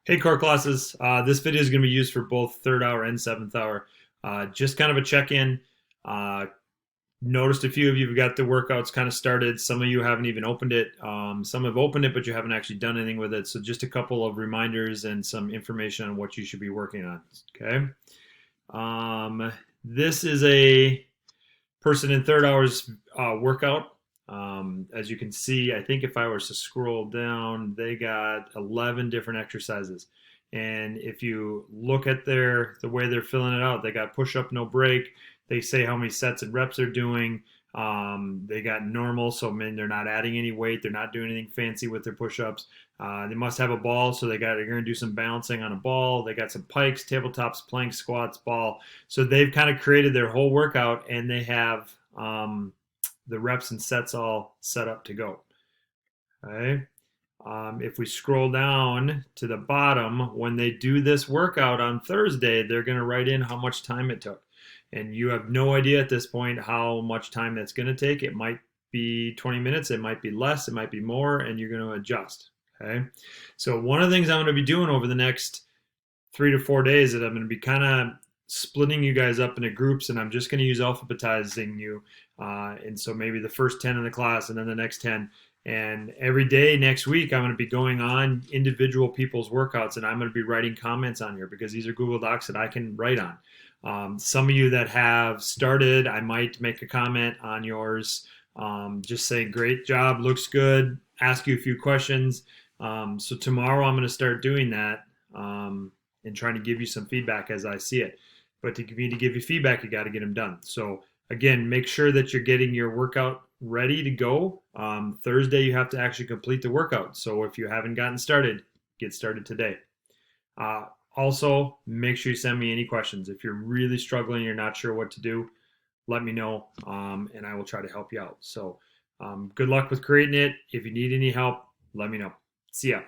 Hey, core classes. This video is going to be used for both third hour and seventh hour. Just kind of a check-in. Uh, Noticed a few of you have got the workouts kind of started. Some of you haven't even opened it. Some have opened it, but you haven't actually done anything with it. So just a couple of reminders and some information on what you should be working on. Okay. This is a person in third hour's workout. As you can see, I think if I was to scroll down, they got 11 different exercises. And if you look at the way they're filling it out, they got push up, no break. They say how many sets and reps they're doing. They got normal, so I mean they're not adding any weight. They're not doing anything fancy with their push-ups. They must have a ball, so they're going to do some balancing on a ball. They got some pikes, tabletops, planks, squats, ball. So they've kind of created their whole workout, and they have the reps and sets all set up to go. Okay. If we scroll down to the bottom, when they do this workout on Thursday, they're going to write in how much time it took. And you have no idea at this point how much time that's going to take. It might be 20 minutes, it might be less, it might be more, and you're going to adjust. Okay. So, one of the things I'm going to be doing over the next 3 to 4 days is I'm going to be kind of splitting you guys up into groups, and I'm just going to use alphabetizing you. And so maybe the first 10 in the class and then the next 10. And every day next week, I'm going to be going on individual people's workouts, and I'm going to be writing comments on here because these are Google Docs that I can write on. Some of you that have started, I might make a comment on yours. Just say, great job, looks good, ask you a few questions. So tomorrow I'm going to start doing that and trying to give you some feedback as I see it. But to give you feedback, you got to get them done. So again, make sure that you're getting your workout ready to go. Thursday, you have to actually complete the workout. So if you haven't gotten started, get started today. Also, make sure you send me any questions. If you're really struggling, you're not sure what to do, let me know, and I will try to help you out. So good luck with creating it. If you need any help, let me know. See ya.